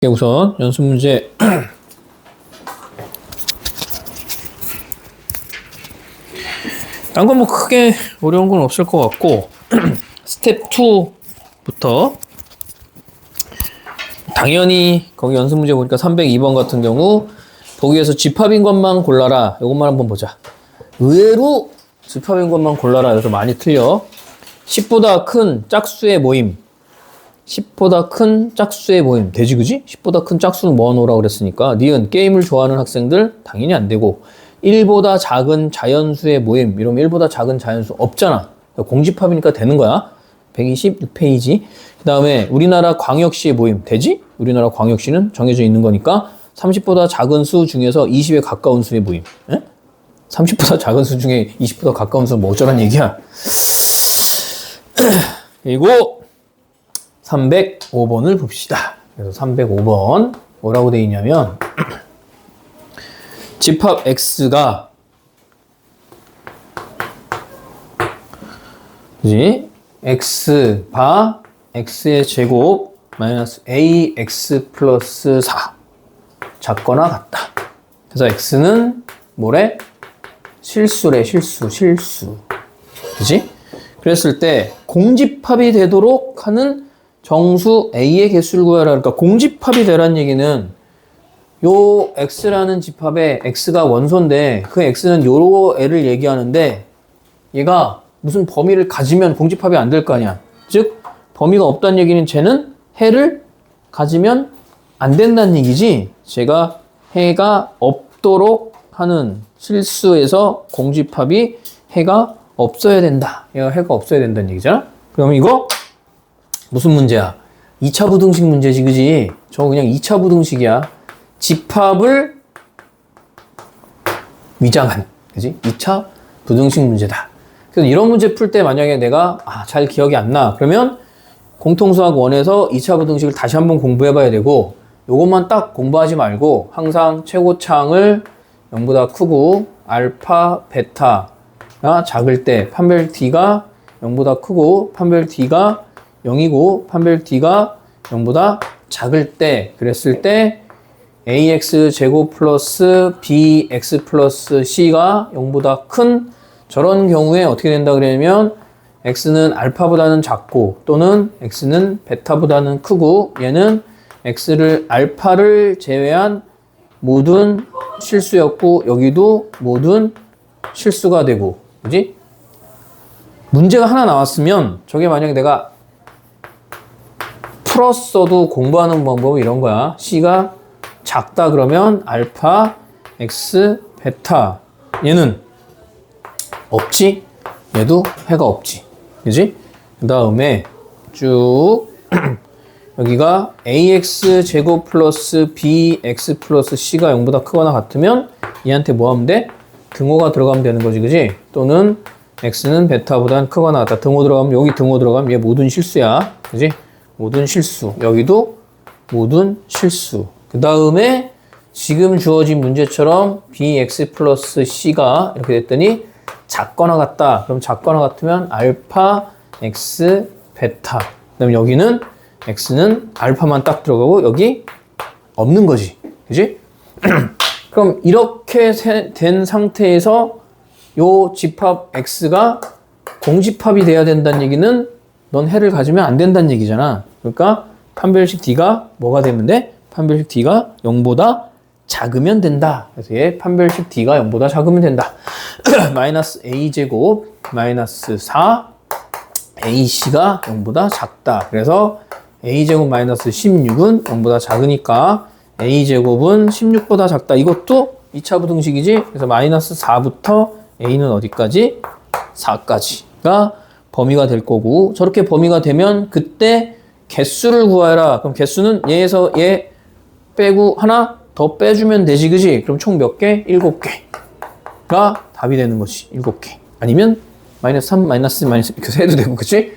우선 연습 문제 딴 건 뭐 크게 어려운 건 없을 것 같고 스텝 2부터 당연히 거기 연습 문제 보니까 302번 같은 경우 보기에서 집합인 것만 골라라. 이것만 한번 보자. 의외로 집합인 것만 골라라. 그래서 많이 틀려. 10보다 큰 짝수의 모임. 10보다 큰 짝수의 모임. 되지, 그지? 10보다 큰 짝수는 모아놓으라고 그랬으니까. 니은 게임을 좋아하는 학생들 당연히 안 되고. 1보다 작은 자연수의 모임. 이러면 1보다 작은 자연수 없잖아. 공집합이니까 되는 거야. 126페이지. 그 다음에 우리나라 광역시의 모임. 되지? 우리나라 광역시는 정해져 있는 거니까 30보다 작은 수 중에서 20에 가까운 수의 모임. 에? 30보다 작은 수 중에 20보다 가까운 수는 뭐 어쩌란 얘기야. 그리고 305번을 봅시다. 그래서 305번 뭐라고 되어 있냐면 집합 x가 그지? x 바 x의 제곱 마이너스 ax 플러스 4 작거나 같다. 그래서 x는 뭐래? 실수래. 실수. 그지? 그랬을 때 공집합이 되도록 하는 정수 a의 개수를 구하라. 그러니까 공집합이 되란 얘기는 요 x라는 집합에 x가 원소인데 그 x는 요 애를 얘기하는데 얘가 무슨 범위를 가지면 공집합이 안 될 거 아니야. 즉 범위가 없다는 얘기는 쟤는 해를 가지면 안 된다는 얘기지. 제가 해가 없도록 하는 실수에서 공집합이 해가 없어야 된다. 얘가 해가 없어야 된다는 얘기잖아. 그럼 이거 무슨 문제야? 2차 부등식 문제지, 그지? 저거 그냥 2차 부등식이야. 집합을 위장한, 그지? 2차 부등식 문제다. 그래서 이런 문제 풀 때 만약에 내가 잘 기억이 안 나. 그러면 공통수학 1에서 2차 부등식을 다시 한번 공부해 봐야 되고 요것만 딱 공부하지 말고 항상 최고차항을 0보다 크고 알파, 베타가 작을 때 판별 D가 0보다 크고 판별 D가 0이고 판별 D가 0보다 작을 때 그랬을 때 ax 제곱 플러스 bx 플러스 c가 0보다 큰 저런 경우에 어떻게 된다 그러면 x는 알파보다는 작고 또는 x는 베타보다는 크고 얘는 x를 알파를 제외한 모든 실수였고 여기도 모든 실수가 되고 그지? 문제가 하나 나왔으면 저게 만약에 내가 풀었어도 공부하는 방법은 이런 거야. C가 작다 그러면 알파, X, 베타 얘는 없지? 얘도 해가 없지. 그지? 그 다음에 쭉 여기가 AX 제곱 플러스 BX 플러스 C가 0보다 크거나 같으면 얘한테 뭐 하면 돼? 등호가 들어가면 되는 거지. 그지? 또는 X는 베타보다 크거나 같다. 등호 들어가면 여기 등호 들어가면 얘 모든 실수야. 그지? 모든 실수. 여기도 모든 실수. 그 다음에 지금 주어진 문제처럼 bx 플러스 c가 이렇게 됐더니 작거나 같다. 그럼 작거나 같으면 알파, x, 베타. 그 다음에 여기는 x는 알파만 딱 들어가고 여기 없는 거지. 그지? 그럼 이렇게 된 상태에서 요 집합 x가 공집합이 돼야 된다는 얘기는 넌 해를 가지면 안 된다는 얘기잖아. 그러니까 판별식 D가 뭐가 되면 돼? 판별식 D가 0보다 작으면 된다. 그래서 얘 판별식 D가 0보다 작으면 된다. 마이너스 A제곱 마이너스 4 AC가 0보다 작다. 그래서 A제곱 마이너스 16은 0보다 작으니까 A제곱은 16보다 작다. 이것도 2차 부등식이지. 그래서 마이너스 4부터 A는 어디까지? 4까지가 범위가 될 거고 저렇게 범위가 되면 그때 개수를 구하라. 그럼 개수는 얘에서 얘 빼고 하나 더 빼주면 되지, 그지? 그럼 총 몇 개? 7개가 답이 되는 거지. 7개. 아니면 마이너스 3, 마이너스 이렇게 해도 되고, 그치?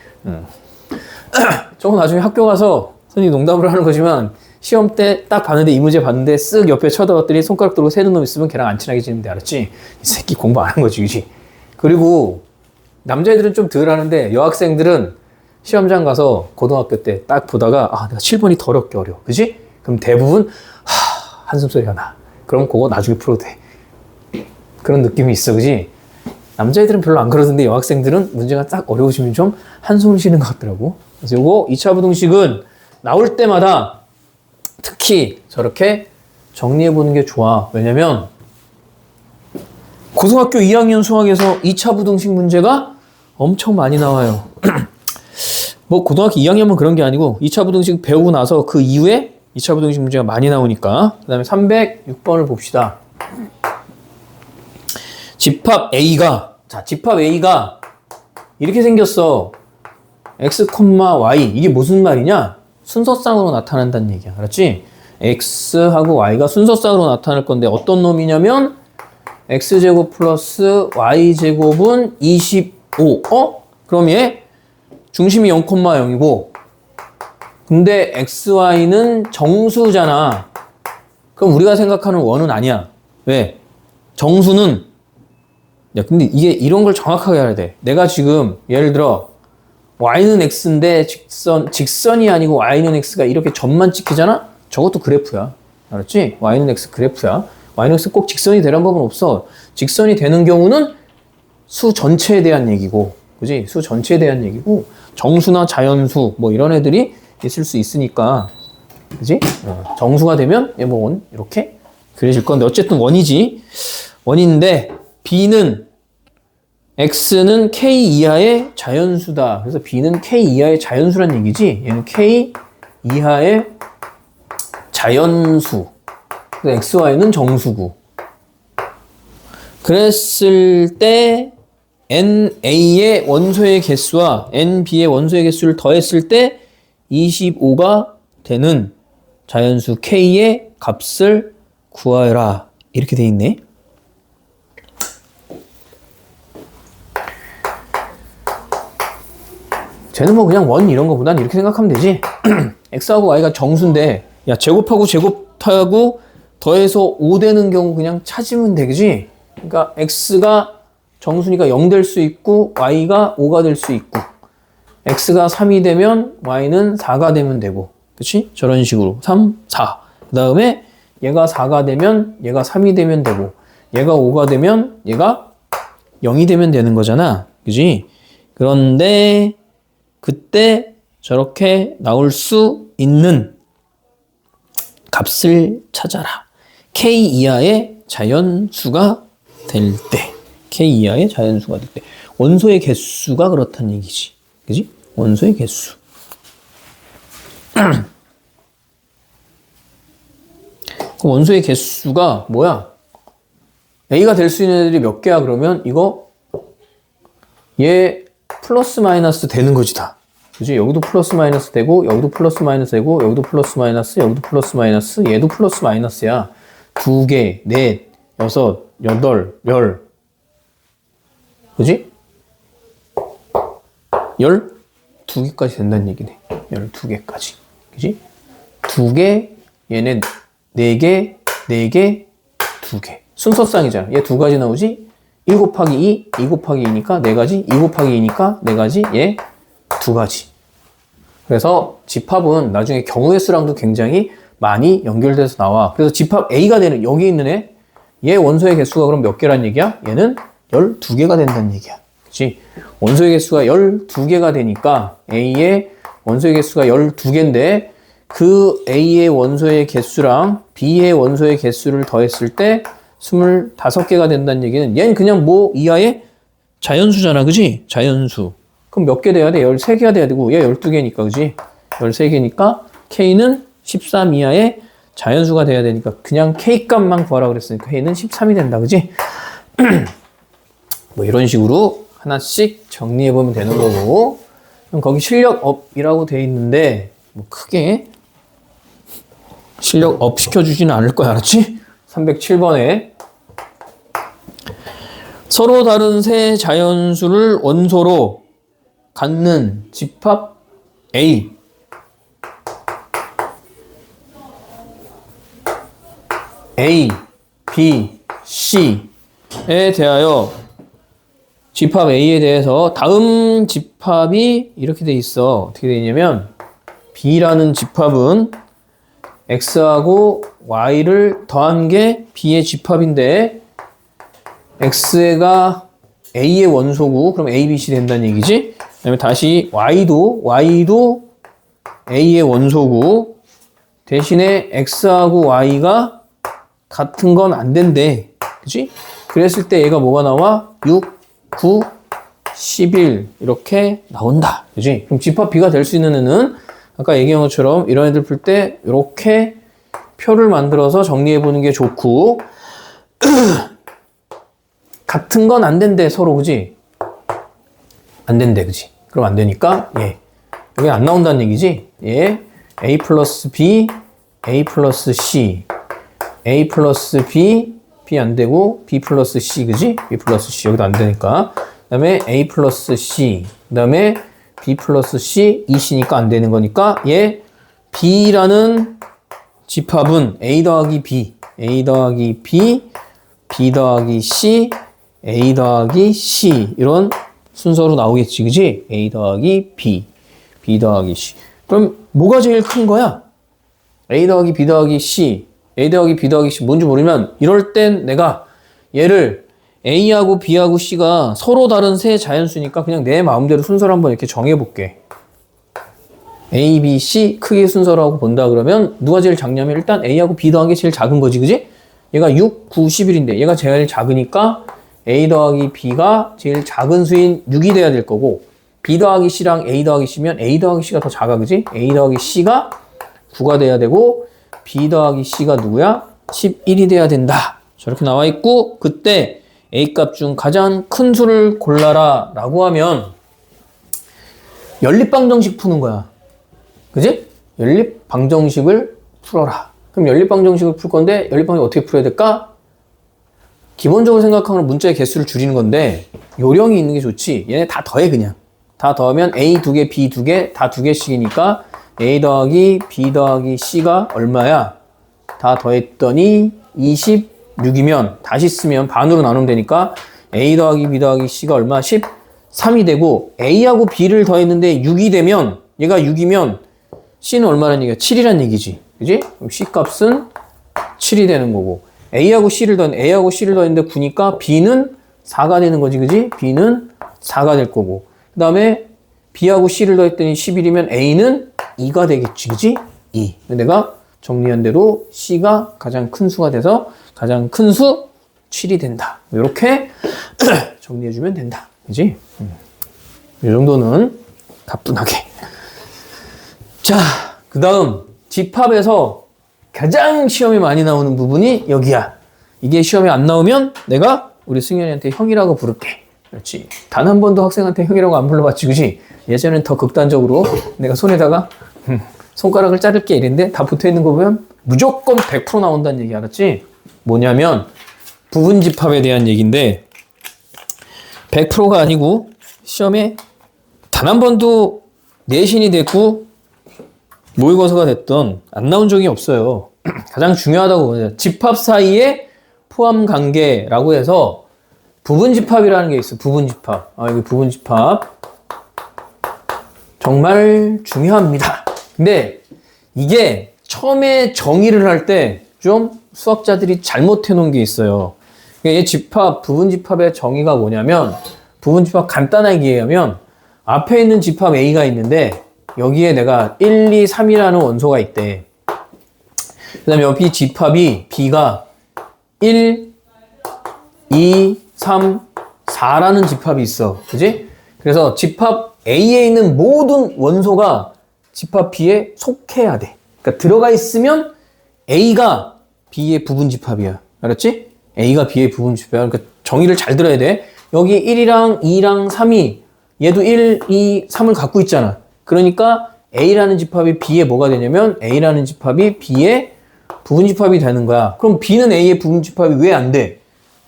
저거 나중에 학교 가서 선생님이 농담을 하는 거지만 시험 때 딱 봤는데 이 문제 봤는데 쓱 옆에 쳐다봤더니 손가락 들고 세는 놈 있으면 걔랑 안 친하게 지내면 돼. 알았지? 이 새끼 공부 안 한 거지, 그지? 그리고 남자애들은 좀 덜 하는데 여학생들은 시험장 가서 고등학교 때 딱 보다가 내가 7번이 더럽게 어려워. 그지? 그럼 대부분 한숨 소리가 나. 그럼 그거 나중에 풀어도 돼. 그런 느낌이 있어, 그지? 남자애들은 별로 안 그러던데 여학생들은 문제가 딱 어려우시면 좀 한숨을 쉬는 것 같더라고. 그래서 요거 2차 부등식은 나올 때마다 특히 저렇게 정리해보는 게 좋아. 왜냐면 고등학교 2학년 수학에서 2차 부등식 문제가 엄청 많이 나와요. 뭐 고등학교 2학년은 그런 게 아니고 2차 부등식 배우고 나서 그 이후에 2차 부등식 문제가 많이 나오니까. 그 다음에 306번을 봅시다. 집합 A가, 자, 집합 A가 이렇게 생겼어. X, Y. 이게 무슨 말이냐? 순서쌍으로 나타난다는 얘기야. 알았지? X하고 Y가 순서쌍으로 나타날 건데 어떤 놈이냐면 X제곱 플러스 Y제곱은 25. 그럼 얘 중심이 0,0이고 근데 XY는 정수잖아. 그럼 우리가 생각하는 원은 아니야. 왜? 정수는 야, 근데 이게 이런 걸 정확하게 알아야 돼. 내가 지금 예를 들어 y는 x인데 직선이 아니고 y는 x가 이렇게 점만 찍히잖아? 저것도 그래프야. 알았지? y는 x 그래프야. y는 x 꼭 직선이 되는 법은 없어. 직선이 되는 경우는 수 전체에 대한 얘기고, 그지? 수 전체에 대한 얘기고, 정수나 자연수 뭐 이런 애들이 있을 수 있으니까, 그지? 정수가 되면 얘 뭐 원 이렇게 그려질 건데 어쨌든 원이지. 원인데 b는 x는 k 이하의 자연수다. 그래서 b는 k 이하의 자연수란 얘기지. 얘는 k 이하의 자연수. x, y는 정수고. 그랬을 때 NA의 원소의 개수와 NB의 원소의 개수를 더했을 때 25가 되는 자연수 K의 값을 구하여라. 이렇게 돼 있네. 쟤는 뭐 그냥 원 이런 거보단 이렇게 생각하면 되지. X하고 Y가 정수인데 야 제곱하고 제곱하고 더해서 5 되는 경우 그냥 찾으면 되지. 그러니까 X가 정수니까 0 될 수 있고 Y가 5가 될 수 있고 X가 3이 되면 Y는 4가 되면 되고 그치? 저런 식으로 3, 4 그 다음에 얘가 4가 되면 얘가 3이 되면 되고 얘가 5가 되면 얘가 0이 되면 되는 거잖아. 그치? 그런데 그때 저렇게 나올 수 있는 값을 찾아라. K 이하의 자연수가 될 때. K 이하의 자연수가 될 때. 원소의 개수가 그렇다는 얘기지. 그지? 원소의 개수. 그럼 원소의 개수가 뭐야? A가 될 수 있는 애들이 몇 개야? 그러면 이거 얘 플러스 마이너스 되는 거지 다. 그지? 여기도 플러스 마이너스 되고 여기도 플러스 마이너스 되고 여기도 플러스 마이너스 여기도 플러스 마이너스 얘도 플러스 마이너스야. 2개, 넷, 6, 8, 10 그지? 12개까지 된다는 얘기네. 12개까지. 그지? 2개, 얘네 4개, 4개, 2개. 순서쌍이잖아. 얘 2가지 나오지? 1 곱하기 2, 2 곱하기 2니까 4가지, 2 곱하기 2니까 4가지, 얘 2가지. 그래서 집합은 나중에 경우의 수랑도 굉장히 많이 연결돼서 나와. 그래서 집합 A가 되는, 여기 있는 얘 원소의 개수가 그럼 몇 개란 얘기야? 얘는 12개가 된다는 얘기야. 그치? 원소의 개수가 12개가 되니까 A의 원소의 개수가 12개인데 그 A의 원소의 개수랑 B의 원소의 개수를 더했을 때 25개가 된다는 얘기는 얘는 그냥 뭐 이하의 자연수잖아. 그지? 자연수. 그럼 몇 개 돼야 돼? 13개가 돼야 되고 얘 12개니까 그지? 13개니까 K는 13 이하의 자연수가 돼야 되니까 그냥 K 값만 구하라 그랬으니까 K는 13이 된다. 그지? 뭐 이런 식으로 하나씩 정리해보면 되는 거고 그럼 거기 실력업이라고 돼 있는데 뭐 크게 실력업 시켜주지는 않을 거야. 알았지? 307번에 서로 다른 세 자연수를 원소로 갖는 집합 A B, C에 대하여 집합 A에 대해서 다음 집합이 이렇게 돼 있어. 어떻게 돼 있냐면 B라는 집합은 x하고 y를 더한 게 b의 집합인데 x가 a의 원소고 그럼 a, b, c 된다는 얘기지. 그 다음에 다시 y도 a의 원소고 대신에 x하고 y가 같은 건 안 된대. 그치? 그랬을 때 얘가 뭐가 나와? 6, 9, 11 이렇게 나온다. 그치? 그럼 집합 B가 될 수 있는 애는 아까 얘기한 것처럼 이런 애들 풀 때 이렇게 표를 만들어서 정리해 보는 게 좋고 같은 건 안 된대 서로. 그지? 안 된대. 그지? 그럼 안 되니까 여기 안 나온다는 얘기지. A 플러스 B, A 플러스 C, A 플러스 B, B 안 되고 B 플러스 C. 그지? B 플러스 C 여기도 안 되니까. 그 다음에 A 플러스 C, 그 다음에 B 플러스 C, EC니까 안 되는 거니까 B라는 집합은 A 더하기 B, A 더하기 B, B 더하기 C, A 더하기 C 이런 순서로 나오겠지. 그지? A 더하기 B, B 더하기 C. 그럼 뭐가 제일 큰 거야? A 더하기 B 더하기 C, A 더하기 B 더하기 C 뭔지 모르면 이럴 땐 내가 얘를 A하고 B하고 C가 서로 다른 세 자연수니까 그냥 내 마음대로 순서를 한번 이렇게 정해볼게. A, B, C 크기 순서라고 본다 그러면 누가 제일 작냐면 일단 A하고 B 더한 게 제일 작은 거지. 그지? 얘가 6, 9, 11인데 얘가 제일 작으니까 A 더하기 B가 제일 작은 수인 6이 돼야 될 거고 B 더하기 C랑 A 더하기 C면 A 더하기 C가 더 작아. 그지? A 더하기 C가 9가 돼야 되고 B 더하기 C가 누구야? 11이 돼야 된다. 저렇게 나와 있고 그때 A값 중 가장 큰 수를 골라라 라고 하면 연립방정식 푸는 거야. 그지? 연립방정식을 풀어라. 그럼 연립방정식을 풀 건데 연립방정식 어떻게 풀어야 될까? 기본적으로 생각하면 문자의 개수를 줄이는 건데 요령이 있는 게 좋지. 얘네 다 더해 그냥. 다 더하면 A 2개, B 2개, 다 2개씩이니까 A 더하기 B 더하기 C가 얼마야? 다 더했더니 26이면 다시 쓰면 반으로 나누면 되니까 A 더하기 B 더하기 C가 얼마? 13이 되고 A하고 B를 더했는데 6이 되면 얘가 6이면 C는 얼마라는 얘기야? 7이란 얘기지. 그지? 그럼 C 값은 7이 되는 거고 A하고 C를 더했는데 9니까 B는 4가 되는 거지. 그지? B는 4가 될 거고 그 다음에 B하고 C를 더했더니 11이면 A는 2가 되겠지. 그지? 2. 내가 정리한 대로 C가 가장 큰 수가 돼서 가장 큰 수 7이 된다. 이렇게 정리해주면 된다. 그지? 이 정도는 가뿐하게. 자, 그 다음 집합에서 가장 시험에 많이 나오는 부분이 여기야. 이게 시험에 안 나오면 내가 우리 승현이한테 형이라고 부를게. 그렇지. 단 한 번도 학생한테 형이라고 안 불러봤지. 그지? 예전엔 더 극단적으로 내가 손에다가 손가락을 자를게 이랬는데 다 붙어있는 거 보면 무조건 100% 나온다는 얘기 알았지? 뭐냐면 부분집합에 대한 얘기인데 100%가 아니고 시험에 단 한 번도 내신이 됐고 모의고사가 됐던 안 나온 적이 없어요. 가장 중요하다고 보죠. 집합 사이의 포함 관계라고 해서 부분집합이라는 게 있어. 부분집합. 여기 부분집합 정말 중요합니다. 근데 이게 처음에 정의를 할 때 좀 수학자들이 잘못해 놓은 게 있어요. 이 집합, 부분집합의 정의가 뭐냐면 부분집합 간단하게 얘기하면 앞에 있는 집합 A가 있는데 여기에 내가 1, 2, 3이라는 원소가 있대. 그 다음에 여기 집합이 B가 1, 2, 3, 4라는 집합이 있어. 그지? 그래서 집합 A에 있는 모든 원소가 집합 B에 속해야 돼. 그러니까 들어가 있으면 A가 B의 부분집합이야. 알았지? A가 B의 부분집합이야. 그러니까 정의를 잘 들어야 돼. 여기 1이랑 2랑 3이 얘도 1, 2, 3을 갖고 있잖아. 그러니까 A라는 집합이 B에 뭐가 되냐면 A라는 집합이 B의 부분집합이 되는 거야. 그럼 B는 A의 부분집합이 왜 안 돼?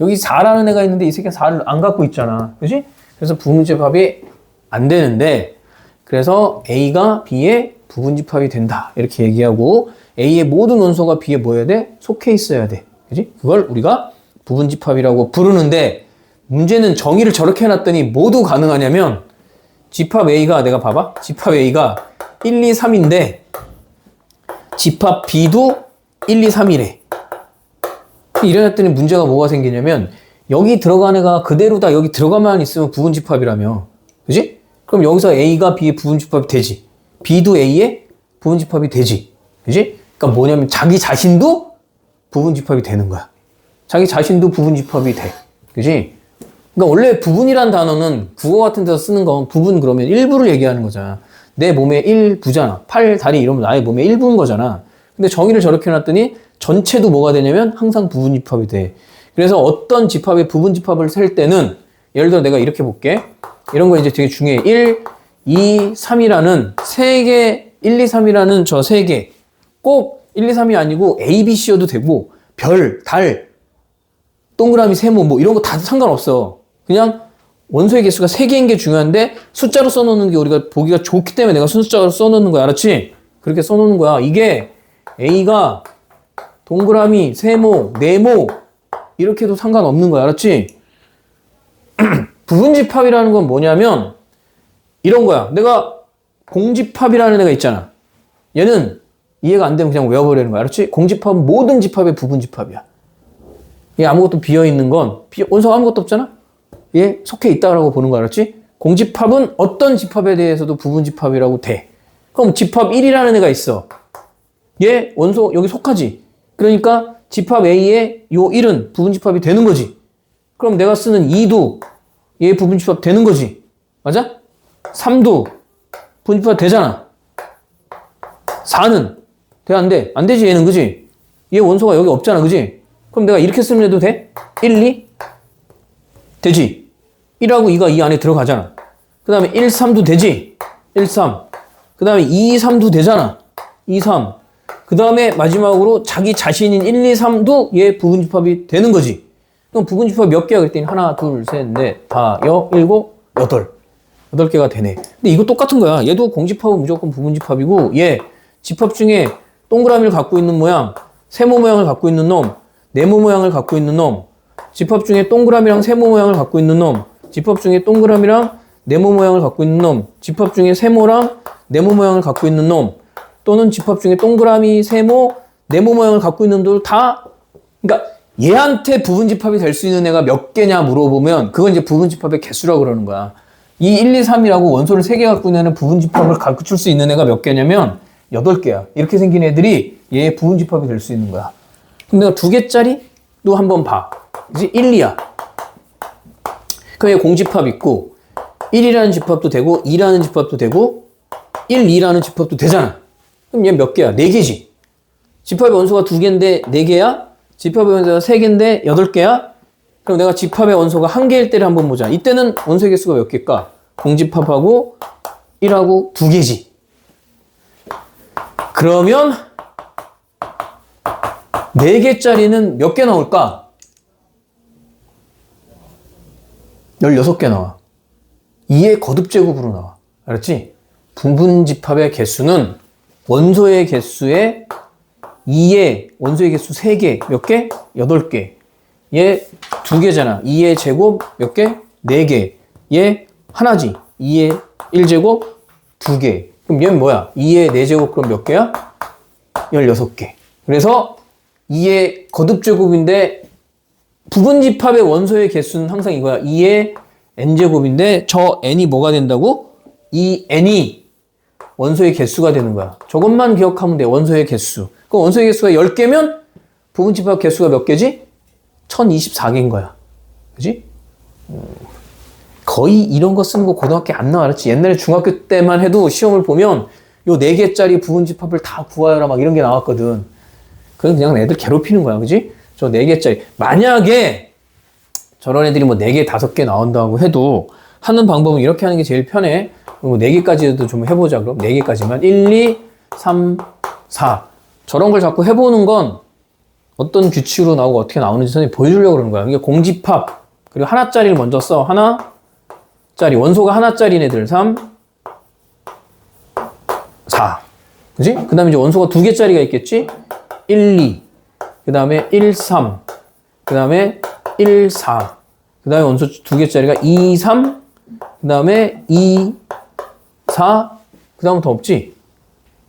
여기 4라는 애가 있는데 이 새끼가 4를 안 갖고 있잖아. 그지? 그래서 부분집합이 안 되는데 그래서 A가 B의 부분집합이 된다. 이렇게 얘기하고 A의 모든 원소가 B에 뭐 해야 돼? 속해 있어야 돼. 그지? 그걸 우리가 부분집합이라고 부르는데 문제는 정의를 저렇게 해놨더니 모두 가능하냐면 집합 A가 내가 봐봐. 집합 A가 1, 2, 3인데 집합 B도 1, 2, 3이래. 이래놨더니 문제가 뭐가 생기냐면 여기 들어간 애가 그대로 다 여기 들어가만 있으면 부분집합이라며. 그지? 그럼 여기서 A가 B의 부분집합이 되지. B도 A의 부분집합이 되지. 그지? 그러니까 뭐냐면 자기 자신도 부분집합이 되는 거야. 자기 자신도 부분집합이 돼. 그지? 그러니까 원래 부분이란 단어는 국어 같은 데서 쓰는 건 부분 그러면 일부를 얘기하는 거잖아. 내 몸의 일부잖아. 팔, 다리 이러면 나의 몸의 일부인 거잖아. 근데 정의를 저렇게 해놨더니 전체도 뭐가 되냐면 항상 부분집합이 돼. 그래서 어떤 집합의 부분집합을 셀 때는 예를 들어 내가 이렇게 볼게. 이런 거 이제 되게 중요해. 1, 2, 3이라는 세 개, 1, 2, 3이라는 저 세 개. 꼭 1, 2, 3이 아니고 A, B, C여도 되고 별, 달, 동그라미, 세모 뭐 이런 거 다 상관없어. 그냥 원소의 개수가 3개인 게 중요한데 숫자로 써놓는 게 우리가 보기가 좋기 때문에 내가 숫자로 써놓는 거야. 알았지? 그렇게 써놓는 거야. 이게 A가 동그라미, 세모, 네모 이렇게 해도 상관없는 거야. 알았지? 부분집합이라는 건 뭐냐면 이런 거야. 내가 공집합이라는 애가 있잖아. 얘는 이해가 안 되면 그냥 외워버리는 거야. 알았지? 공집합은 모든 집합의 부분집합이야. 얘 아무것도 비어있는 건 원소가 아무것도 없잖아? 얘 속해 있다라고 보는 거 알았지? 공집합은 어떤 집합에 대해서도 부분집합이라고 돼. 그럼 집합 1이라는 애가 있어. 얘 원소 여기 속하지? 그러니까 집합 A의 요 1은 부분집합이 되는 거지. 그럼 내가 쓰는 2도 얘 부분집합 되는 거지. 맞아? 3도 부분집합 되잖아. 4는 돼? 안 돼? 안 되지 얘는. 그지? 얘 원소가 여기 없잖아. 그지? 그럼 내가 이렇게 쓰면 해도 돼? 1, 2? 되지? 1하고 2가 이 안에 들어가잖아. 그 다음에 1, 3도 되지? 1, 3. 그 다음에 2, 3도 되잖아. 2, 3. 그 다음에 마지막으로 자기 자신인 1, 2, 3도 얘 부분집합이 되는 거지. 그럼 부분집합 몇 개야? 그랬더니 하나, 둘, 셋, 넷, 다, 일곱, 여덟. 8개가 되네. 근데 이거 똑같은 거야. 얘도 공집합은 무조건 부분집합이고 얘 집합 중에 동그라미를 갖고 있는 모양, 세모 모양을 갖고 있는 놈, 네모 모양을 갖고 있는 놈, 집합 중에 동그라미랑 세모 모양을 갖고 있는 놈, 집합 중에 동그라미랑 네모 모양을 갖고 있는 놈, 집합 중에 세모랑 네모 모양을 갖고 있는 놈, 또는 집합 중에 동그라미, 세모, 네모 모양을 갖고 있는 놈들 다, 그러니까 얘한테 부분집합이 될 수 있는 애가 몇 개냐 물어보면 그건 이제 부분집합의 개수라고 그러는 거야. 이 1, 2, 3이라고 원소를 3개 갖고 있는 애는 부분집합을 가르칠 수 있는 애가 몇 개냐면 8개야. 이렇게 생긴 애들이 얘의 부분집합이 될 수 있는 거야. 그럼 내가 2개짜리도 한번 봐. 이제 1, 2야. 그럼 얘 공집합 있고 1이라는 집합도 되고 2라는 집합도 되고 1, 2라는 집합도 되잖아. 그럼 얘 몇 개야? 4개지. 집합의 원소가 2개인데 4개야? 집합의 원소가 3개인데 8개야? 그럼 내가 집합의 원소가 1개일 때를 한번 보자. 이때는 원소의 개수가 몇 개일까? 공집합하고 1하고 2개지. 그러면 4개짜리는 몇 개 나올까? 16개 나와. 2의 거듭제곱으로 나와. 알았지? 부분집합의 개수는 원소의 개수의 2의 원소의 개수 3개. 몇 개? 8개. 얘 2개잖아. 2의 제곱 몇 개? 4개. 얘 하나지. 2의 1제곱 2개. 그럼 얘는 뭐야? 2의 4제곱 그럼 몇 개야? 16개. 그래서 2의 거듭제곱인데 부분집합의 원소의 개수는 항상 이거야. 2의 n제곱인데 저 n이 뭐가 된다고? 이 n이 원소의 개수가 되는 거야. 저것만 기억하면 돼. 원소의 개수. 그럼 원소의 개수가 10개면 부분집합 개수가 몇 개지? 1024개인 거야. 그지? 거의 이런 거 쓰는 거 고등학교 안 나와. 알았지? 옛날에 중학교 때만 해도 시험을 보면 요 4개짜리 부분집합을 다 구하여라 막 이런 게 나왔거든. 그건 그냥 애들 괴롭히는 거야. 그지? 저 4개짜리. 만약에 저런 애들이 뭐 4개, 5개 나온다고 해도 하는 방법은 이렇게 하는 게 제일 편해. 뭐 4개까지도 좀 해보자. 그럼 4개까지만. 1, 2, 3, 4. 저런 걸 자꾸 해보는 건 어떤 규칙으로 나오고 어떻게 나오는지 선생님이 보여주려고 그러는 거야. 이게 공집합. 그리고 하나짜리를 먼저 써. 하나짜리. 원소가 하나짜리인 애들. 3, 4. 그지? 그 다음에 이제 원소가 2개짜리가 있겠지? 1, 2. 그 다음에 1, 3. 그 다음에 1, 4. 그 다음에 원소 2개짜리가 2, 3. 그 다음에 2, 4. 그 다음은 더 없지?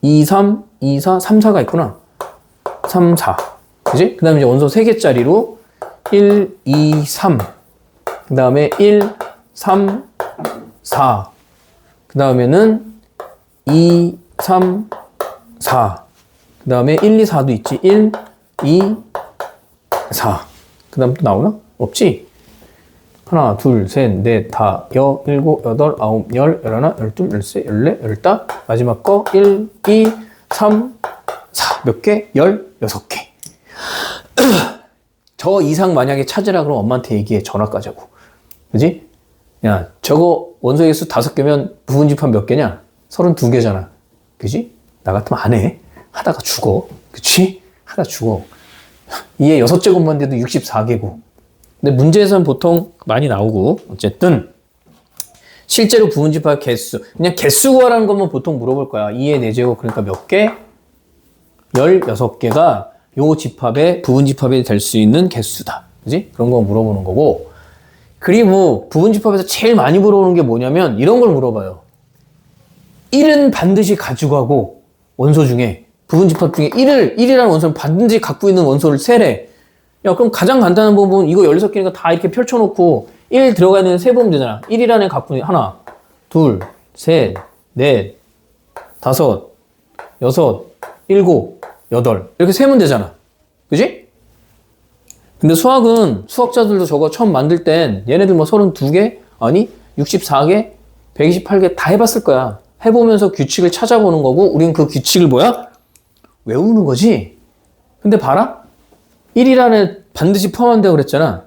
2, 3, 2, 4, 3, 4가 있구나. 3, 4. 그지? 그 다음에 이제 원소 3개짜리로 1, 2, 3. 그 다음에 1, 3, 4. 그 다음에는 2, 3, 4. 그 다음에 1, 2, 4도 있지. 1, 2, 4. 그 다음 또 나오나? 없지? 하나, 둘, 셋, 넷, 다, 여, 일곱, 여덟, 아홉, 열, 열하나, 열둘, 열세, 열네, 열다. 마지막 거 1, 2, 3, 4. 몇 개? 16개. 저 이상 만약에 찾으라 그러면 엄마한테 얘기해. 전화까지 하고. 그지? 야, 저거 원소 개수 5개면 부분집합 몇 개냐? 32개잖아. 그지? 나 같으면 안 해. 하다가 죽어. 그치? 하다 죽어. 이에 6제곱만 돼도 64개고. 근데 문제에서는 보통 많이 나오고, 어쨌든, 실제로 부분집합 개수. 그냥 개수 구하라는 것만 보통 물어볼 거야. 2의 4제곱, 그러니까 몇 개? 16개가 요 집합의, 부분집합이 될 수 있는 개수다. 그지? 그런 거 물어보는 거고. 그리고 부분집합에서 제일 많이 물어보는 게 뭐냐면, 이런 걸 물어봐요. 1은 반드시 가지고 원소 중에, 부분집합 중에 1이라는 원소는 반드시 갖고 있는 원소를 세래. 야, 그럼 가장 간단한 부분, 이거 16개니까 다 이렇게 펼쳐놓고 1 들어가 있는 세 보면 되잖아. 1이라는 애 갖고 있는 하나, 둘, 셋, 넷, 다섯, 여섯, 일곱, 여덟. 이렇게 세면 되잖아. 그지? 근데 수학은, 수학자들도 저거 처음 만들 땐 얘네들 뭐 32개? 아니, 64개? 128개 다 해봤을 거야. 해보면서 규칙을 찾아보는 거고, 우린 그 규칙을 뭐야? 외우는 거지. 근데 봐라. 1이라는 애 반드시 포함한다고 그랬잖아.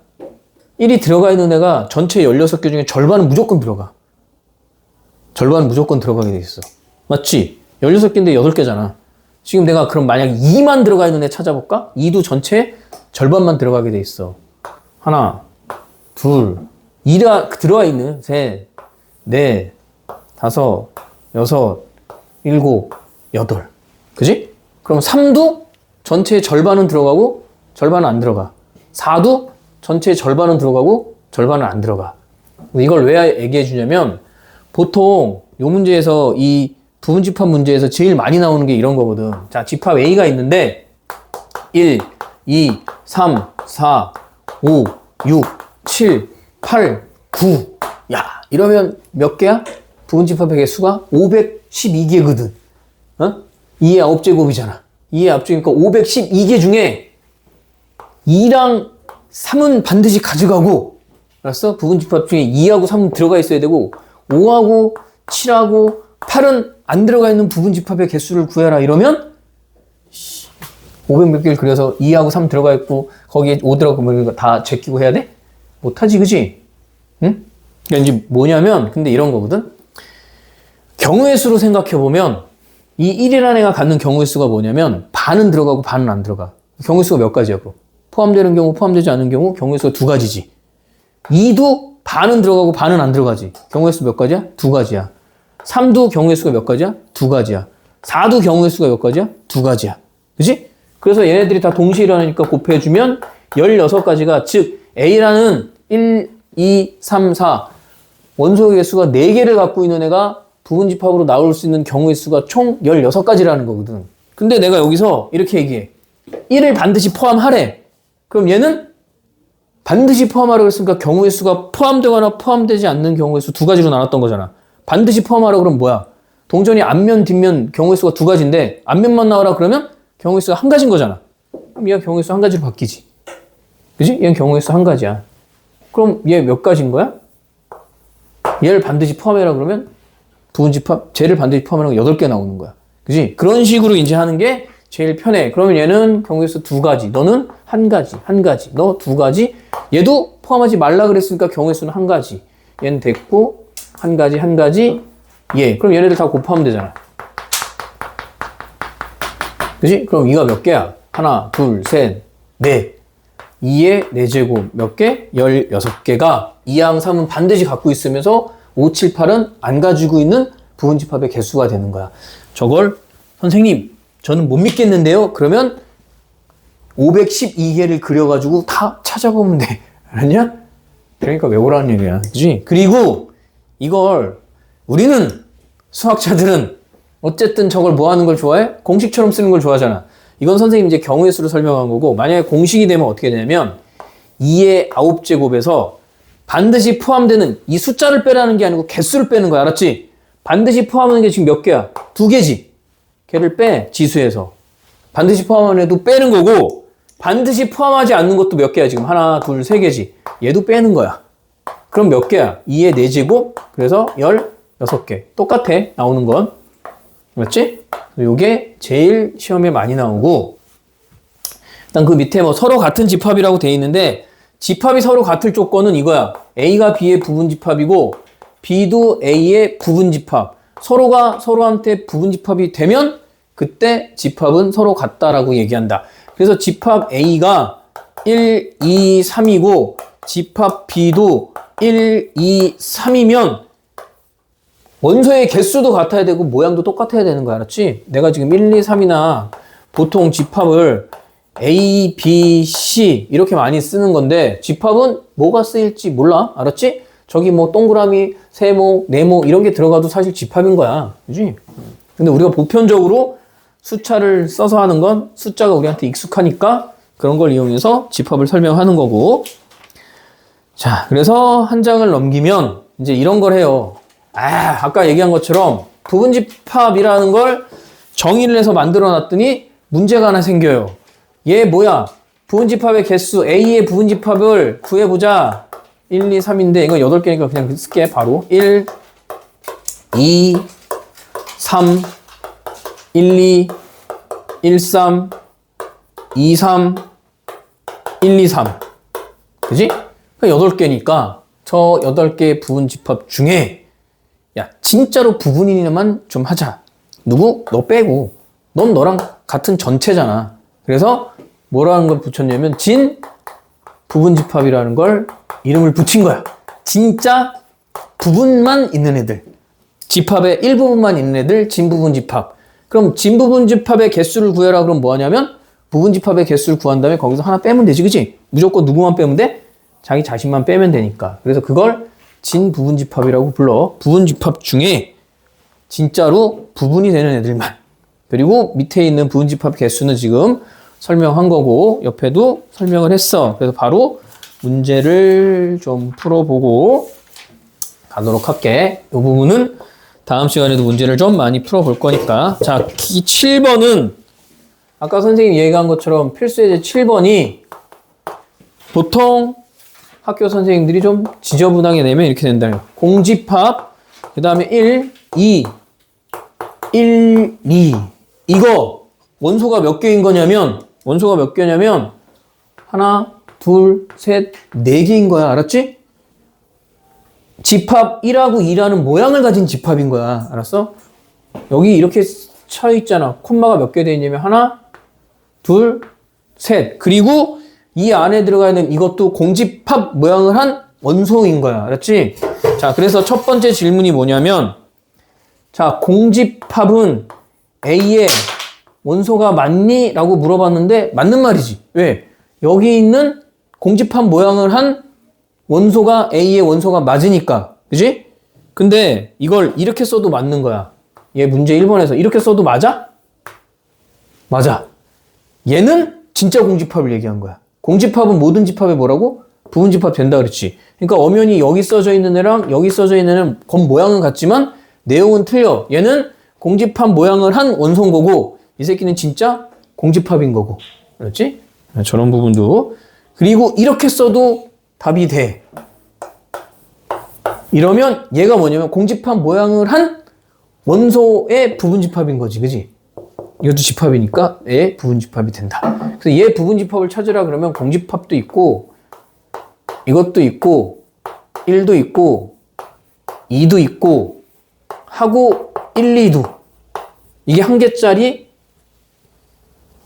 1이 들어가 있는 애가 전체 16개 중에 절반은 무조건 들어가. 절반은 무조건 들어가게 돼 있어. 맞지? 16개인데 8개잖아. 지금 내가 그럼 만약 2만 들어가 있는 애 찾아볼까? 2도 전체 절반만 들어가게 돼 있어. 하나, 둘, 2가 들어가 있는 셋, 넷, 다섯, 여섯, 일곱, 여덟. 그지? 그럼 3도 전체의 절반은 들어가고 절반은 안 들어가. 4도 전체의 절반은 들어가고 절반은 안 들어가. 이걸 왜 얘기해 주냐면 보통 요 문제에서 이 부분집합 문제에서 제일 많이 나오는 게 이런 거거든. 자, 집합 A가 있는데 1, 2, 3, 4, 5, 6, 7, 8, 9. 야, 이러면 몇 개야? 부분집합의 개수가 512개거든. 어? 2의 9제곱이잖아. 2의 9제곱이니까 512개 중에 2랑 3은 반드시 가져가고, 알았어? 부분집합 중에 2하고 3은 들어가 있어야 되고, 5하고 7하고 8은 안 들어가 있는 부분집합의 개수를 구해라. 이러면 500 몇 개를 그려서 2하고 3 들어가 있고 거기에 5 들어가면 이거 다 제끼고 해야 돼? 못하지, 그지? 응? 그러니까 이제 뭐냐면 근데 이런 거거든. 경우의 수로 생각해 보면 이 1이라는 애가 갖는 경우의 수가 뭐냐면 반은 들어가고 반은 안 들어가. 경우의 수가 몇 가지야, 그럼? 포함되는 경우, 포함되지 않는 경우 경우의 수가 2가지지. 2도 반은 들어가고 반은 안 들어가지. 경우의 수 몇 가지야? 2가지야. 3도 경우의 수가 몇 가지야? 2가지야. 4도 경우의 수가 몇 가지야? 2가지야. 그치? 그래서 얘네들이 다 동시에 일어나니까 곱해주면 16가지가, 즉 A라는 1, 2, 3, 4 원소의 개수가 4개를 갖고 있는 애가 부분집합으로 나올 수 있는 경우의 수가 총 16가지라는 거거든. 근데 내가 여기서 이렇게 얘기해. 1을 반드시 포함하래. 그럼 얘는 반드시 포함하라고 했으니까 경우의 수가 포함되거나 포함되지 않는 경우의 수 2가지로 나눴던 거잖아. 반드시 포함하라고 그러면 뭐야? 동전이 앞면, 뒷면 경우의 수가 2가지인데 앞면만 나오라 그러면 경우의 수가 1가지인 거잖아. 그럼 얘가 경우의 수 1가지로 바뀌지. 그지? 얘는 경우의 수 1가지야. 그럼 얘 몇 가지인 거야? 얘를 반드시 포함해라 그러면 부분집합, 쟤를 반드시 포함하는 거 8개 나오는 거야. 그지? 그런 식으로 이제 하는 게 제일 편해. 그러면 얘는 경우의 수 2가지, 너는 1가지, 1가지, 너 2가지, 얘도 포함하지 말라 그랬으니까 경우의 수는 1가지. 얘는 됐고, 1가지, 1가지, 얘. 그럼 얘네들 다 곱하면 되잖아. 그지? 그럼 2가 몇 개야? 하나, 둘, 셋, 넷. 2의 4제곱 몇 개? 16개가 2항 3은 반드시 갖고 있으면서 5, 7, 8은 안 가지고 있는 부분집합의 개수가 되는 거야. 저걸 선생님 저는 못 믿겠는데요? 그러면 512개를 그려가지고 다 찾아보면 돼. 알았냐? 그러니까 외우라는 얘기야. 그지? 그리고 이걸 우리는 수학자들은 어쨌든 저걸 뭐 하는 걸 좋아해? 공식처럼 쓰는 걸 좋아하잖아. 이건 선생님 이제 경우의 수를 설명한 거고, 만약에 공식이 되면 어떻게 되냐면 2의 9제곱에서 반드시 포함되는 이 숫자를 빼라는 게 아니고 개수를 빼는 거야. 알았지? 반드시 포함하는 게 지금 몇 개야? 2개지. 걔를 빼, 지수에서. 반드시 포함하는 애도 빼는 거고, 반드시 포함하지 않는 것도 몇 개야? 지금 하나, 둘, 세 개지. 얘도 빼는 거야. 그럼 몇 개야? 2의 4제곱, 그래서 16개. 똑같아, 나오는 건. 맞지? 요게 제일 시험에 많이 나오고, 일단 그 밑에 뭐 서로 같은 집합이라고 돼 있는데, 집합이 서로 같을 조건은 이거야. A가 B의 부분집합이고, B도 A의 부분집합. 서로가 서로한테 부분집합이 되면, 그때 집합은 서로 같다라고 얘기한다. 그래서 집합 A가 1, 2, 3이고, 집합 B도 1, 2, 3이면, 원소의 개수도 같아야 되고 모양도 똑같아야 되는 거 알았지? 내가 지금 1, 2, 3이나 보통 집합을 A, B, C 이렇게 많이 쓰는 건데 집합은 뭐가 쓰일지 몰라. 알았지? 저기 뭐 동그라미, 세모, 네모 이런 게 들어가도 사실 집합인 거야. 그지? 근데 우리가 보편적으로 숫자를 써서 하는 건 숫자가 우리한테 익숙하니까 그런 걸 이용해서 집합을 설명하는 거고. 자, 그래서 한 장을 넘기면 이제 이런 걸 해요. 아까 얘기한 것처럼 부분집합이라는 걸 정의를 해서 만들어 놨더니 문제가 하나 생겨요. 얘 뭐야? 부분집합의 개수 A의 부분집합을 구해보자. 1, 2, 3인데 이거 8개니까 그냥 쓸게. 바로 1, 2, 3, 1, 2, 1, 3, 2, 3, 1, 2, 3. 그지? 8개니까 저 8개의 부분집합 중에 야, 진짜로 부분이만 좀 하자. 누구? 너 빼고. 넌 너랑 같은 전체잖아. 그래서 뭐라는 걸 붙였냐면 진 부분집합이라는 걸 이름을 붙인 거야. 진짜 부분만 있는 애들. 집합의 일부분만 있는 애들 진부분집합. 그럼 진부분집합의 개수를 구해라. 그럼 뭐 하냐면 부분집합의 개수를 구한 다음에 거기서 하나 빼면 되지. 그치? 무조건 누구만 빼면 돼? 자기 자신만 빼면 되니까. 그래서 그걸 진부분집합이라고 불러. 부분집합 중에 진짜로 부분이 되는 애들만. 그리고 밑에 있는 부분집합 개수는 지금 설명한 거고 옆에도 설명을 했어. 그래서 바로 문제를 좀 풀어보고 가도록 할게. 이 부분은 다음 시간에도 문제를 좀 많이 풀어볼 거니까. 자, 7번은 아까 선생님이 얘기한 것처럼 필수예제 7번이 보통 학교 선생님들이 좀 지저분하게 내면 이렇게 된다. 공집합, 그 다음에 1, 2, 1, 2. 이거 원소가 몇 개인 거냐면, 원소가 몇 개냐면, 하나, 둘, 셋, 4개인 거야. 알았지? 집합 1하고 2라는 모양을 가진 집합인 거야. 알았어? 여기 이렇게 쳐 있잖아. 콤마가 몇 개 돼 있냐면, 하나, 둘, 셋. 그리고 이 안에 들어가 있는 이것도 공집합 모양을 한 원소인 거야. 알았지? 자, 그래서 첫 번째 질문이 뭐냐면, 자, 공집합은 A의 원소가 맞니? 라고 물어봤는데, 맞는 말이지. 왜? 여기 있는 공집합 모양을 한 원소가 A의 원소가 맞으니까. 그지? 근데 이걸 이렇게 써도 맞는 거야. 얘 문제 1번에서 이렇게 써도 맞아? 맞아. 얘는 진짜 공집합을 얘기한 거야. 공집합은 모든 집합에 뭐라고? 부분집합 된다 그랬지. 그러니까 엄연히 여기 써져 있는 애랑 여기 써져 있는 애는 겉 모양은 같지만 내용은 틀려. 얘는 공집합 모양을 한 원소인 거고 이 새끼는 진짜 공집합인 거고. 그렇지? 저런 부분도. 그리고 이렇게 써도 답이 돼. 이러면 얘가 뭐냐면 공집합 모양을 한 원소의 부분집합인 거지. 그지? 이것도 집합이니까 얘 부분집합이 된다. 그래서 얘 부분집합을 찾으라 그러면 공집합도 있고 이것도 있고 1도 있고 2도 있고 하고 1, 2도 이게 한 개짜리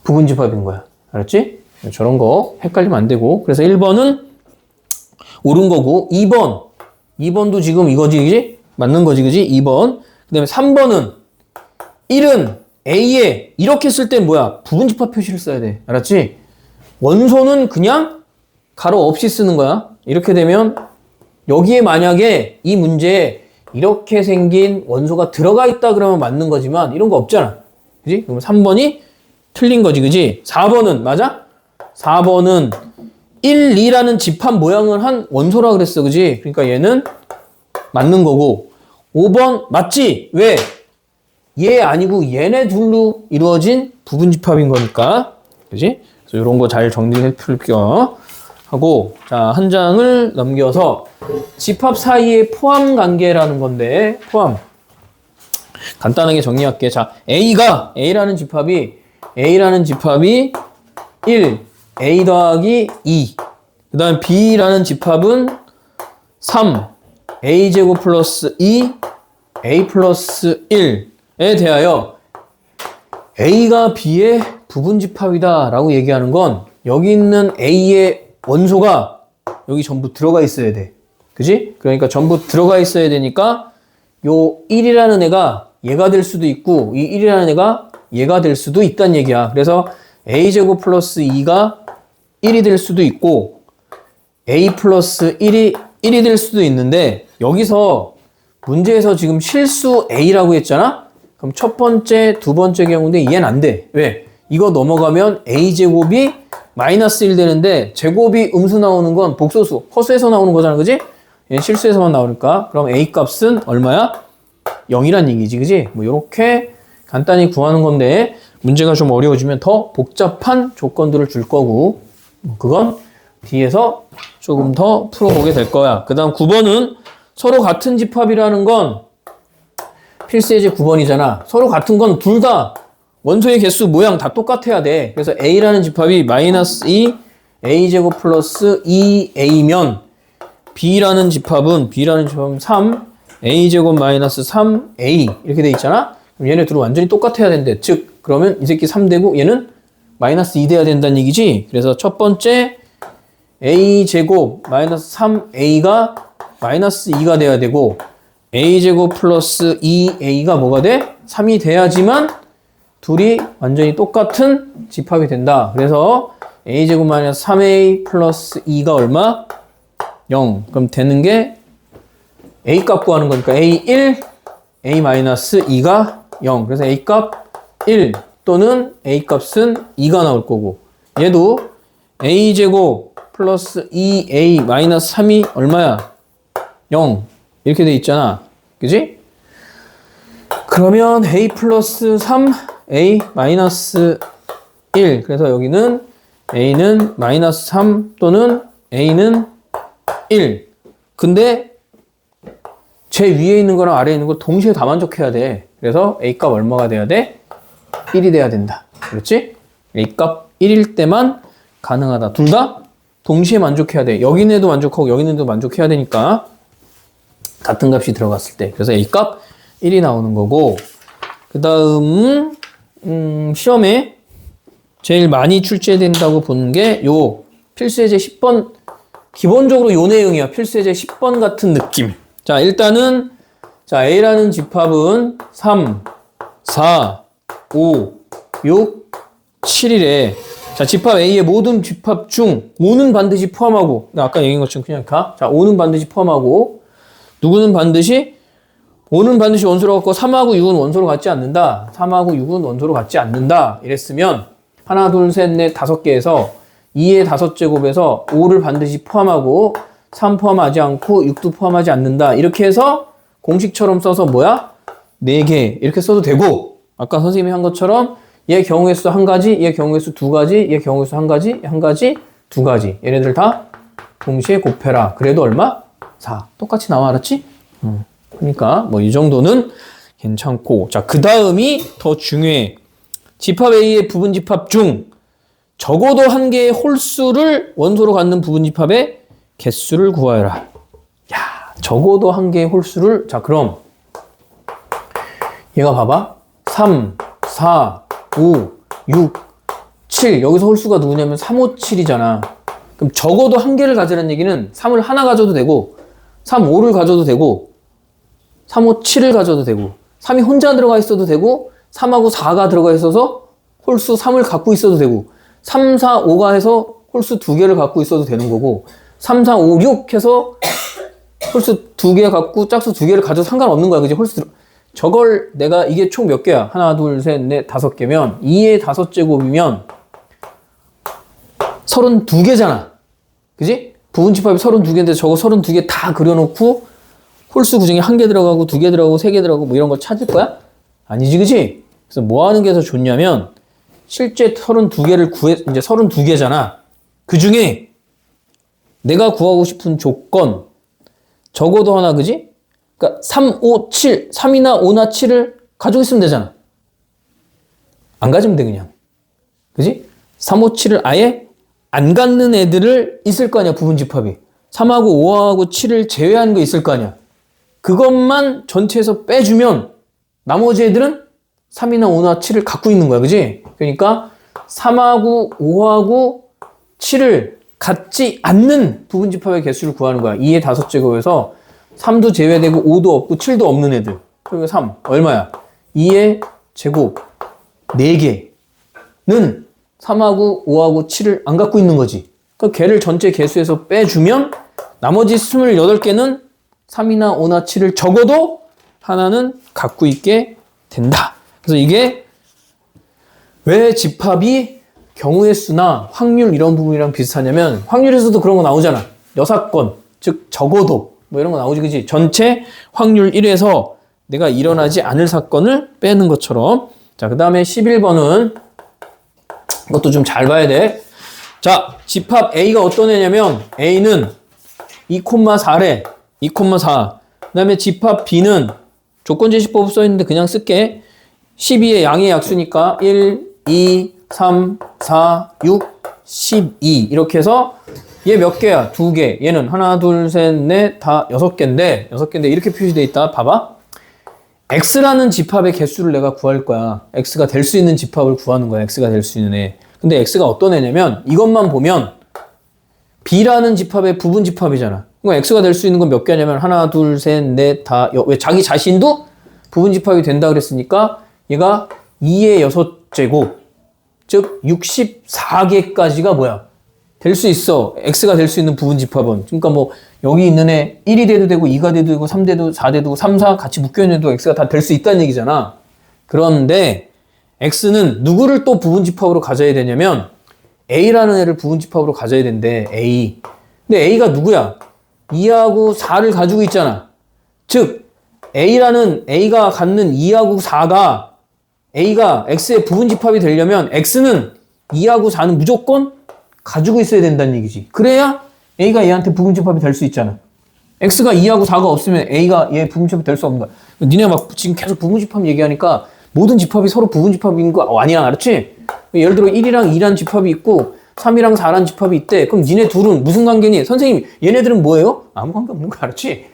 부분집합인 거야. 알았지? 저런 거 헷갈리면 안 되고. 그래서 1번은 옳은 거고 2번도 지금 이거지, 그지? 맞는 거지, 그지? 2번. 그 다음에 3번은 1은 A에 이렇게 쓸 땐 뭐야? 부분집합 표시를 써야 돼. 알았지? 원소는 그냥 가로 없이 쓰는 거야. 이렇게 되면 여기에 만약에 이 문제에 이렇게 생긴 원소가 들어가 있다 그러면 맞는 거지만 이런 거 없잖아. 그지? 그럼 3번이 틀린 거지. 그지? 4번은 맞아? 4번은 1, 2라는 집합 모양을 한 원소라 그랬어. 그지? 그러니까 얘는 맞는 거고 5번 맞지? 왜? 얘 아니고 얘네 둘로 이루어진 부분집합인 거니까. 그지? 그래서 이런 거 잘 정리해 풀게요. 하고 자, 한 장을 넘겨서 집합 사이의 포함 관계라는 건데 포함 간단하게 정리할게. 자, A라는 집합이 1, A 더하기 2. 그 다음 B라는 집합은 3, A제곱 플러스 2, A 플러스 1에 대하여 A가 B의 부분집합이다 라고 얘기하는 건 여기 있는 A의 원소가 여기 전부 들어가 있어야 돼. 그지? 그러니까 전부 들어가 있어야 되니까 요 1이라는 애가 얘가 될 수도 있고 이 1이라는 애가 얘가 될 수도 있다는 얘기야. 그래서 A제곱 플러스 2가 1이 될 수도 있고 A 플러스 1이 될 수도 있는데 여기서 문제에서 지금 실수 A라고 했잖아? 그럼 첫 번째, 두 번째 경우인데 얘는 안 돼. 왜? 이거 넘어가면 A제곱이 마이너스 1 되는데 제곱이 음수 나오는 건 복소수, 허수에서 나오는 거잖아. 그지? 얘는 실수에서만 나오니까 그럼 A 값은 얼마야? 0이란 얘기지. 그지? 뭐 이렇게 간단히 구하는 건데 문제가 좀 어려워지면 더 복잡한 조건들을 줄 거고 그건 뒤에서 조금 더 풀어보게 될 거야. 그 다음 9번은 서로 같은 집합이라는 건 필수예제 9번이잖아. 서로 같은 건 둘 다 원소의 개수 모양 다 똑같아야 돼. 그래서 A라는 집합이 마이너스 2 A제곱 플러스 2A면 B라는 집합은 3 A제곱 마이너스 3A 이렇게 돼 있잖아. 그럼 얘네 둘은 완전히 똑같아야 된대. 즉 그러면 이 새끼 3 되고 얘는 마이너스 2 돼야 된다는 얘기지. 그래서 첫 번째 A제곱 마이너스 3A가 마이너스 2가 돼야 되고 A제곱 플러스 2A가 뭐가 돼? 3이 돼야지만 둘이 완전히 똑같은 집합이 된다. 그래서 A제곱 마이너스 3A 플러스 2가 얼마? 0. 그럼 되는 게 A 값 구하는 거니까 A1, A 마이너스 2가 0. 그래서 A 값 1 또는 A 값은 2가 나올 거고 얘도 A제곱 플러스 2A 마이너스 3이 얼마야? 0. 이렇게 돼 있잖아. 그지? 그러면 A 플러스 3, A 마이너스 1. 그래서 여기는 A는 마이너스 3 또는 A는 1. 근데 제 위에 있는 거랑 아래에 있는 거 동시에 다 만족해야 돼. 그래서 A 값 얼마가 돼야 돼? 1이 돼야 된다. 그렇지? A 값 1일 때만 가능하다. 둘 다 동시에 만족해야 돼. 여기는 애도 만족하고 여기는 애도 만족해야 되니까 같은 값이 들어갔을 때. 그래서 A 값 1이 나오는 거고 그 다음 시험에 제일 많이 출제된다고 보는 게 요 필수예제 10번 기본적으로 요 내용이야. 필수예제 10번 같은 느낌. 자, 일단은 자, A라는 집합은 3, 4, 5, 6, 7이래. 자, 집합 A의 모든 집합 중 5는 반드시 포함하고 아까 얘기한 것처럼 그냥 가. 자, 5는 반드시 포함하고 누구는 반드시 5는 반드시 원소로 갖고 3하고 6은 원소로 갖지 않는다. 3하고 6은 원소로 갖지 않는다. 이랬으면 하나, 둘, 셋, 넷, 5개에서 2의 5제곱에서 5를 반드시 포함하고 3 포함하지 않고 6도 포함하지 않는다. 이렇게 해서 공식처럼 써서 뭐야? 4개 이렇게 써도 되고 아까 선생님이 한 것처럼 얘 경우의 수 한 가지, 얘 경우의 수 두 가지, 얘 경우의 수 한 가지, 두 가지. 얘네들 다 동시에 곱해라. 그래도 얼마? 4. 똑같이 나와. 알았지? 그러니까 뭐 이 정도는 괜찮고 자, 그 다음이 더 중요해. 집합 A의 부분집합 중 적어도 한 개의 홀수를 원소로 갖는 부분집합의 개수를 구하여라. 야, 적어도 한 개의 홀수를 자, 그럼 얘가 봐봐. 3, 4, 5, 6, 7 여기서 홀수가 누구냐면 3, 5, 7이잖아. 그럼 적어도 한 개를 가지라는 얘기는 3을 하나 가져도 되고 3, 5를 가져도 되고 3, 5, 7을 가져도 되고 3이 혼자 들어가 있어도 되고 3하고 4가 들어가 있어서 홀수 3을 갖고 있어도 되고 3, 4, 5가 해서 홀수 2개를 갖고 있어도 되는 거고 3, 4, 5, 6 해서 홀수 2개 갖고 짝수 2개를 가져도 상관없는 거야. 그지? 홀수 저걸 내가 이게 총 몇 개야? 하나, 둘, 셋, 넷, 5개면 2의 5제곱이면 32개잖아. 그지? 부분집합이 32개인데 저거 32개 다 그려놓고 홀수 구정에 1개 들어가고 2개 들어가고 3개 들어가고 뭐 이런 거 찾을 거야? 아니지, 그지? 그래서 뭐 하는 게 더 좋냐면 실제 32개를 이제 32개잖아. 그 중에 내가 구하고 싶은 조건 적어도 하나, 그지? 그러니까 3, 5, 7, 3이나 5나 7을 가지고 있으면 되잖아. 안 가지면 돼, 그냥. 그지? 3, 5, 7을 아예 안 갖는 애들을 있을 거 아니야, 부분집합이. 3하고 5하고 7을 제외한 거 있을 거 아니야. 그것만 전체에서 빼주면 나머지 애들은 3이나 5나 7을 갖고 있는 거야, 그지? 그러니까 3하고 5하고 7을 갖지 않는 부분집합의 개수를 구하는 거야. 2의 5제곱에서 3도 제외되고 5도 없고 7도 없는 애들. 그리고 3 얼마야? 2의 제곱 4개는 3하고 5하고 7을 안 갖고 있는 거지. 그러니까 걔를 전체 개수에서 빼주면 나머지 28개는 3이나 5나 7을 적어도 하나는 갖고 있게 된다. 그래서 이게 왜 집합이 경우의 수나 확률 이런 부분이랑 비슷하냐면 확률에서도 그런 거 나오잖아. 여사건, 즉 적어도 뭐 이런 거 나오지, 그지? 전체 확률 1에서 내가 일어나지 않을 사건을 빼는 것처럼. 자, 그 다음에 11번은 이것도 좀 잘 봐야 돼. 자, 집합 A가 어떤 애냐면 A는 2,4래. 2,4. 그 다음에 집합 B는 조건제시법 써있는데 그냥 쓸게. 12의 양의 약수니까 1, 2, 3, 4, 6, 12 이렇게 해서 얘 몇 개야? 2개. 얘는 하나, 둘, 셋, 넷, 다 6개인데 이렇게 표시되어 있다. 봐봐. X라는 집합의 개수를 내가 구할 거야. X가 될 수 있는 집합을 구하는 거야. X가 될 수 있는 애. 근데 X가 어떤 애냐면 이것만 보면 B라는 집합의 부분 집합이잖아. 그러니까 X가 될 수 있는 건 몇 개냐면 하나, 둘, 셋, 넷, 다 왜 자기 자신도 부분 집합이 된다 그랬으니까 얘가 2의 6제곱 즉 64개까지가 뭐야? 될 수 있어. X가 될 수 있는 부분 집합은. 그러니까 뭐 여기 있는 애 1이 돼도 되고 2가 돼도 되고 3돼도 4돼도 3, 4 같이 묶여있는 애도 X가 다 될 수 있다는 얘기잖아. 그런데 X는 누구를 또 부분 집합으로 가져야 되냐면 A라는 애를 부분 집합으로 가져야 된대. A. 근데 A가 누구야? 2하고 4를 가지고 있잖아. 즉 A가 갖는 2하고 4가 A가 X의 부분 집합이 되려면 X는 2하고 4는 무조건 가지고 있어야 된다는 얘기지. 그래야 A가 얘한테 부분 집합이 될 수 있잖아. X가 2하고 4가 없으면 A가 얘 부분 집합이 될 수 없는 거야. 니네 막 지금 계속 부분 집합 얘기하니까 모든 집합이 서로 부분 집합인 거 아니야, 알았지? 예를 들어 1이랑 2란 집합이 있고 3이랑 4란 집합이 있대. 그럼 니네 둘은 무슨 관계니? 선생님, 얘네들은 뭐예요? 아무 관계 없는 거 알았지?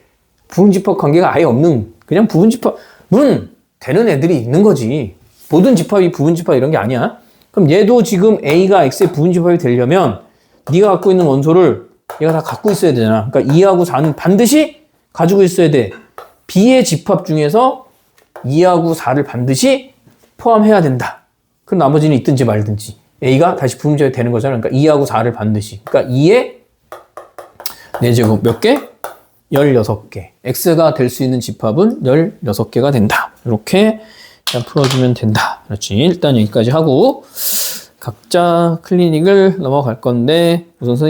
부분 집합 관계가 아예 없는, 그냥 부분 집합은 되는 애들이 있는 거지. 모든 집합이 부분 집합 이런 게 아니야. 그럼 얘도 지금 A가 X의 부분 집합이 되려면 네가 갖고 있는 원소를 얘가 다 갖고 있어야 되잖아. 그러니까 2하고 4는 반드시 가지고 있어야 돼. B의 집합 중에서 2하고 4를 반드시 포함해야 된다. 그럼 나머지는 있든지 말든지 A가 다시 부분 집합이 되는 거잖아. 그러니까 2하고 4를 반드시. 그러니까 2의 4제곱 몇 개? 16개. X가 될 수 있는 집합은 16개가 된다. 이렇게 그냥 풀어주면 된다. 그렇지. 일단 여기까지 하고 각자 클리닉을 넘어갈 건데 우선 선생님